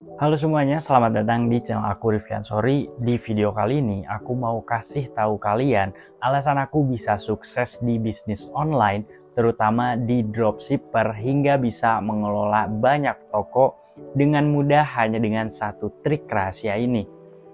Halo semuanya, selamat datang di channel aku Rifki Ansori. Di video kali ini aku mau kasih tahu kalian alasan aku bisa sukses di bisnis online, terutama di dropshipper hingga bisa mengelola banyak toko dengan mudah hanya dengan satu trik rahasia ini.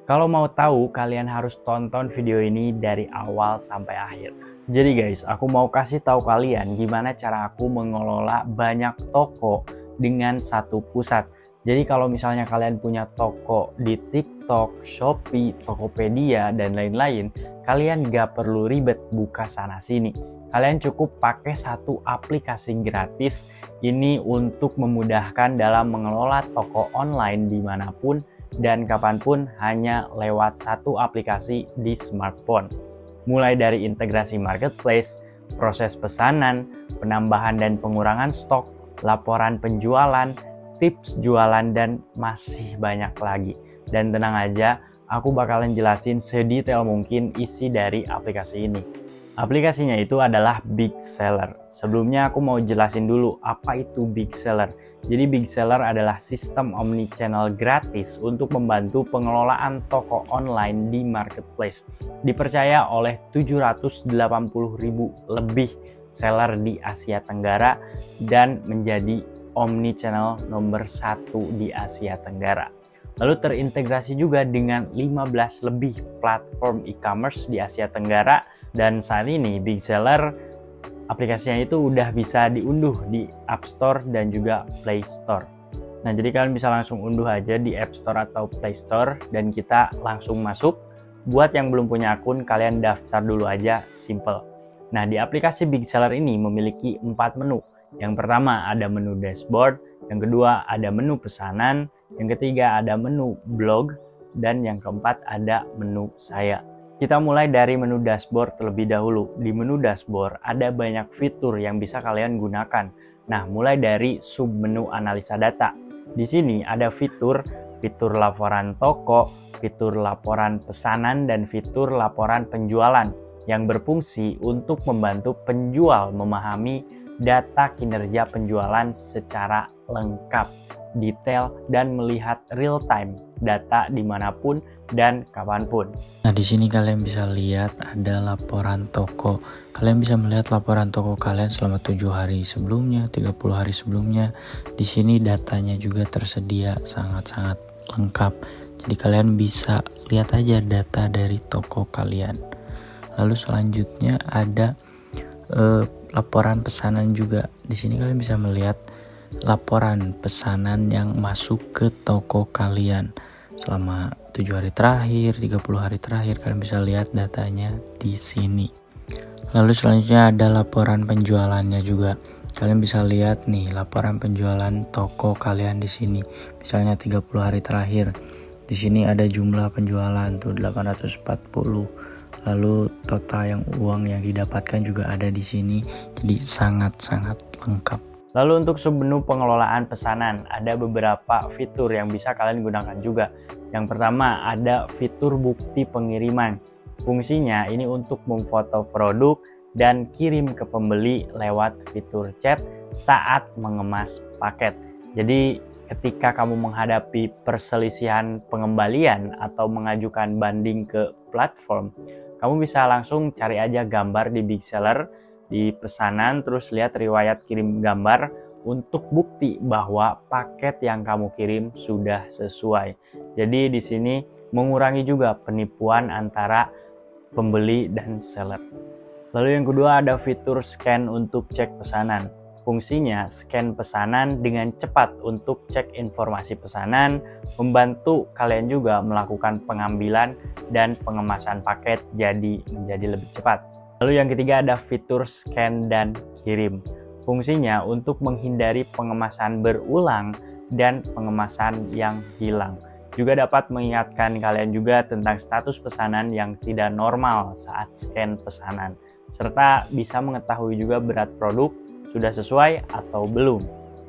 Kalau mau tahu, kalian harus tonton video ini dari awal sampai akhir. Jadi guys, aku mau kasih tahu kalian gimana cara aku mengelola banyak toko dengan satu pusat. Jadi kalau misalnya kalian punya toko di TikTok, Shopee, Tokopedia, dan lain-lain, kalian gak perlu ribet buka sana-sini. Kalian cukup pakai satu aplikasi gratis ini untuk memudahkan dalam mengelola toko online dimanapun dan kapanpun hanya lewat satu aplikasi di smartphone. Mulai dari integrasi marketplace, proses pesanan, penambahan dan pengurangan stok, laporan penjualan, tips jualan, dan masih banyak lagi. Dan tenang aja, aku bakalan jelasin sedetail mungkin isi dari aplikasi ini. Aplikasinya itu adalah Big Seller. Sebelumnya aku mau jelasin dulu apa itu Big Seller. Jadi Big Seller adalah sistem omnichannel gratis untuk membantu pengelolaan toko online di marketplace. Dipercaya oleh 780.000 lebih seller di Asia Tenggara dan menjadi omnichannel nomor 1 di Asia Tenggara. Lalu terintegrasi juga dengan 15 lebih platform e-commerce di Asia Tenggara, dan saat ini Big Seller aplikasinya itu udah bisa diunduh di App Store dan juga Play Store. Nah, jadi kalian bisa langsung unduh aja di App Store atau Play Store dan kita langsung masuk. Buat yang belum punya akun, kalian daftar dulu aja, simple. Nah, di aplikasi Big Seller ini memiliki 4 menu. Yang pertama ada menu dashboard, yang kedua ada menu pesanan, yang ketiga ada menu blog, dan yang keempat ada menu saya. Kita mulai dari menu dashboard terlebih dahulu. Di menu dashboard ada banyak fitur yang bisa kalian gunakan. Nah, mulai dari submenu analisa data. Di sini ada fitur laporan toko, fitur laporan pesanan, dan fitur laporan penjualan yang berfungsi untuk membantu penjual memahami data kinerja penjualan secara lengkap, detail, dan melihat real time data dimanapun dan kapanpun. Nah, di sini kalian bisa lihat ada laporan toko. Kalian bisa melihat laporan toko kalian selama 7 hari sebelumnya, 30 hari sebelumnya. Di sini datanya juga tersedia sangat-sangat lengkap. Jadi kalian bisa lihat aja data dari toko kalian. Lalu selanjutnya ada laporan pesanan juga. Di sini kalian bisa melihat laporan pesanan yang masuk ke toko kalian selama 7 hari terakhir, 30 hari terakhir. Kalian bisa lihat datanya di sini. Lalu selanjutnya ada laporan penjualannya juga. Kalian bisa lihat nih laporan penjualan toko kalian di sini. Misalnya 30 hari terakhir. Di sini ada jumlah penjualan tuh 840. Lalu total uang yang didapatkan juga ada di sini. Jadi sangat-sangat lengkap. Lalu untuk submenu pengelolaan pesanan, ada beberapa fitur yang bisa kalian gunakan juga. Yang pertama ada fitur bukti pengiriman. Fungsinya ini untuk memfoto produk dan kirim ke pembeli lewat fitur chat saat mengemas paket. Jadi ketika kamu menghadapi perselisihan pengembalian atau mengajukan banding ke platform, kamu bisa langsung cari aja gambar di Big Seller, di pesanan, terus lihat riwayat kirim gambar untuk bukti bahwa paket yang kamu kirim sudah sesuai. Jadi di sini mengurangi juga penipuan antara pembeli dan seller. Lalu yang kedua ada fitur scan untuk cek pesanan. Fungsinya scan pesanan dengan cepat untuk cek informasi pesanan, membantu kalian juga melakukan pengambilan dan pengemasan paket menjadi lebih cepat. Lalu yang ketiga ada fitur scan dan kirim. Fungsinya untuk menghindari pengemasan berulang dan pengemasan yang hilang. Juga dapat mengingatkan kalian juga tentang status pesanan yang tidak normal saat scan pesanan, serta bisa mengetahui juga berat produk sudah sesuai atau belum.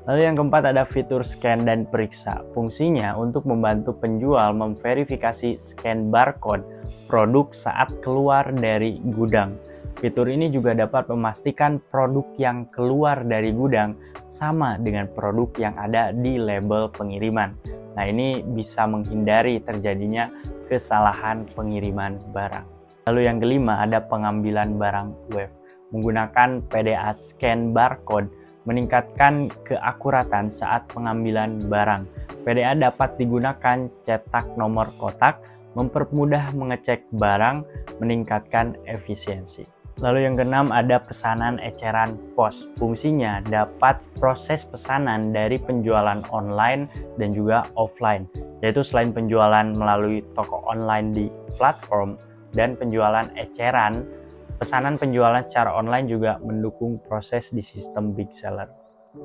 Lalu yang keempat ada fitur scan dan periksa. Fungsinya untuk membantu penjual memverifikasi scan barcode produk saat keluar dari gudang. Fitur ini juga dapat memastikan produk yang keluar dari gudang sama dengan produk yang ada di label pengiriman. Nah, ini bisa menghindari terjadinya kesalahan pengiriman barang. Lalu yang kelima, ada pengambilan barang web. Menggunakan PDA scan barcode meningkatkan keakuratan saat pengambilan barang. PDA dapat digunakan cetak nomor kotak, mempermudah mengecek barang, meningkatkan efisiensi. Lalu yang keenam, ada pesanan eceran pos. Fungsinya dapat proses pesanan dari penjualan online dan juga offline, yaitu selain penjualan melalui toko online di platform dan penjualan eceran, pesanan penjualan secara online juga mendukung proses di sistem Big Seller.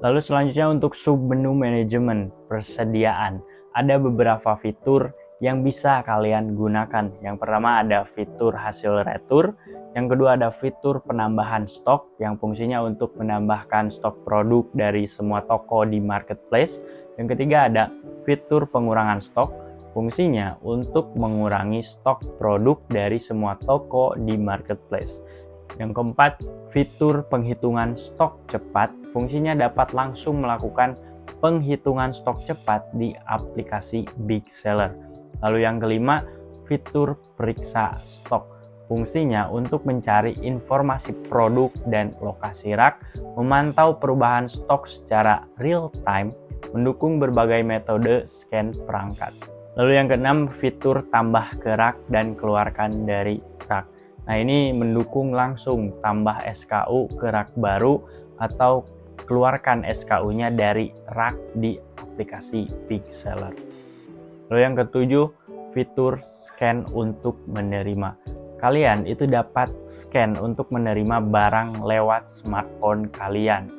Lalu selanjutnya untuk submenu manajemen persediaan, ada beberapa fitur yang bisa kalian gunakan. Yang pertama ada fitur hasil retur, yang kedua ada fitur penambahan stok yang fungsinya untuk menambahkan stok produk dari semua toko di marketplace. Yang ketiga ada fitur pengurangan stok, fungsinya untuk mengurangi stok produk dari semua toko di marketplace. Yang keempat, fitur penghitungan stok cepat, fungsinya dapat langsung melakukan penghitungan stok cepat di aplikasi Big Seller. Lalu yang kelima, fitur periksa stok. Fungsinya untuk mencari informasi produk dan lokasi rak, memantau perubahan stok secara real time, mendukung berbagai metode scan perangkat. Lalu yang keenam, fitur tambah ke rak dan keluarkan dari rak. Nah, ini mendukung langsung tambah SKU ke rak baru atau keluarkan SKU-nya dari rak di aplikasi Big Seller. Lalu yang ketujuh, fitur scan untuk menerima. Kalian itu dapat scan untuk menerima barang lewat smartphone kalian.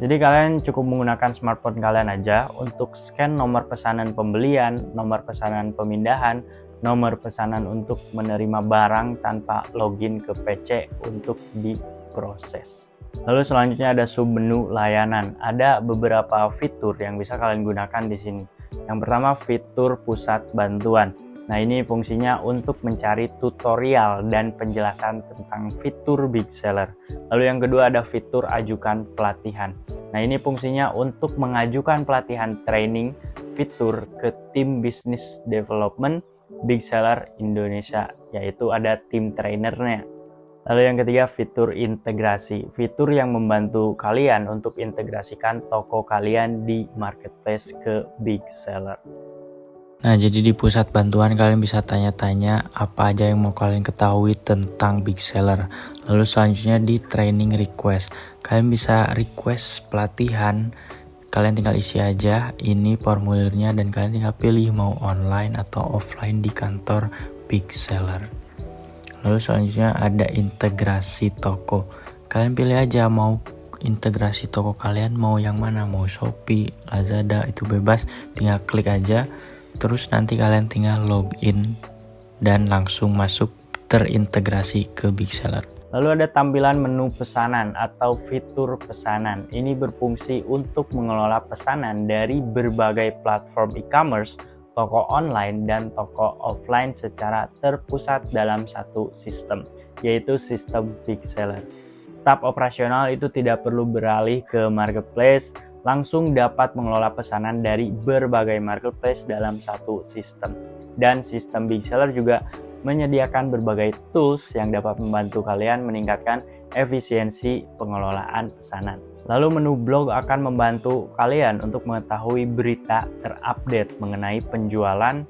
Jadi kalian cukup menggunakan smartphone kalian aja untuk scan nomor pesanan pembelian, nomor pesanan pemindahan, nomor pesanan untuk menerima barang tanpa login ke PC untuk diproses. Lalu selanjutnya ada submenu layanan. Ada beberapa fitur yang bisa kalian gunakan di sini. Yang pertama, fitur pusat bantuan. Nah, ini fungsinya untuk mencari tutorial dan penjelasan tentang fitur Big Seller. Lalu yang kedua ada fitur ajukan pelatihan. Nah, ini fungsinya untuk mengajukan pelatihan training fitur ke tim business development Big Seller Indonesia, yaitu ada tim trainernya. Lalu yang ketiga, fitur integrasi. Fitur yang membantu kalian untuk integrasikan toko kalian di marketplace ke Big Seller. Nah, jadi di pusat bantuan kalian bisa tanya-tanya apa aja yang mau kalian ketahui tentang Big Seller. Lalu selanjutnya di training request. Kalian bisa request pelatihan. Kalian tinggal isi aja ini formulirnya dan kalian tinggal pilih mau online atau offline di kantor Big Seller. Lalu selanjutnya ada integrasi toko. Kalian pilih aja mau integrasi toko kalian mau yang mana, mau Shopee, Lazada, itu bebas. Tinggal klik aja. Terus nanti kalian tinggal login dan langsung masuk terintegrasi ke Big Seller. Lalu ada tampilan menu pesanan atau fitur pesanan. Ini berfungsi untuk mengelola pesanan dari berbagai platform e-commerce, toko online dan toko offline secara terpusat dalam satu sistem, yaitu sistem Big Seller. Staf operasional itu tidak perlu beralih ke marketplace, langsung dapat mengelola pesanan dari berbagai marketplace dalam satu sistem. Dan sistem Big Seller juga menyediakan berbagai tools yang dapat membantu kalian meningkatkan efisiensi pengelolaan pesanan. Lalu menu blog akan membantu kalian untuk mengetahui berita terupdate mengenai penjualan,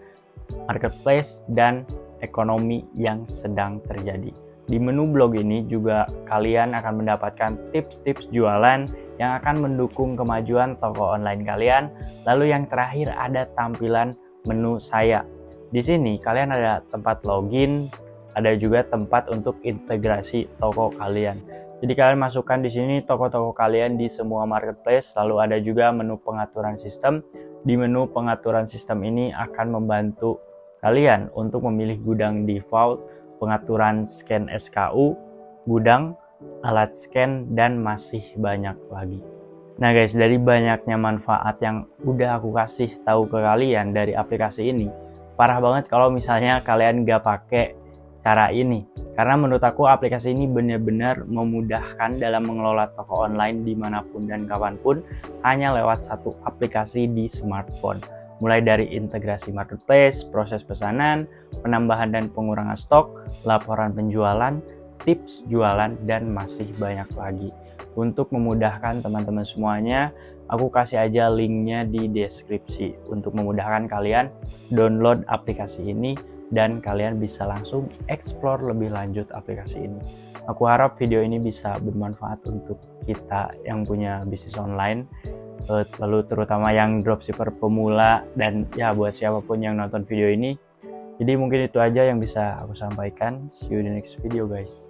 marketplace, dan ekonomi yang sedang terjadi. Di menu blog ini juga kalian akan mendapatkan tips-tips jualan yang akan mendukung kemajuan toko online kalian. Lalu yang terakhir ada tampilan menu saya. Di sini kalian ada tempat login, ada juga tempat untuk integrasi toko kalian. Jadi kalian masukkan di sini toko-toko kalian di semua marketplace, lalu ada juga menu pengaturan sistem. Di menu pengaturan sistem ini akan membantu kalian untuk memilih gudang default, pengaturan scan SKU, gudang, alat scan, dan masih banyak lagi. Nah guys, dari banyaknya manfaat yang udah aku kasih tahu ke kalian dari aplikasi ini, parah banget kalau misalnya kalian gak pakai cara ini, karena menurut aku aplikasi ini benar-benar memudahkan dalam mengelola toko online dimanapun dan kapanpun hanya lewat satu aplikasi di smartphone. Mulai dari integrasi marketplace, proses pesanan, penambahan dan pengurangan stok, laporan penjualan, tips jualan, dan masih banyak lagi. Untuk memudahkan teman-teman semuanya, aku kasih aja linknya di deskripsi untuk memudahkan kalian download aplikasi ini dan kalian bisa langsung explore lebih lanjut aplikasi ini. Aku harap video ini bisa bermanfaat untuk kita yang punya bisnis online, lalu terutama yang dropshipper pemula dan ya buat siapapun yang nonton video ini. Jadi mungkin itu aja yang bisa aku sampaikan. See you di next video guys.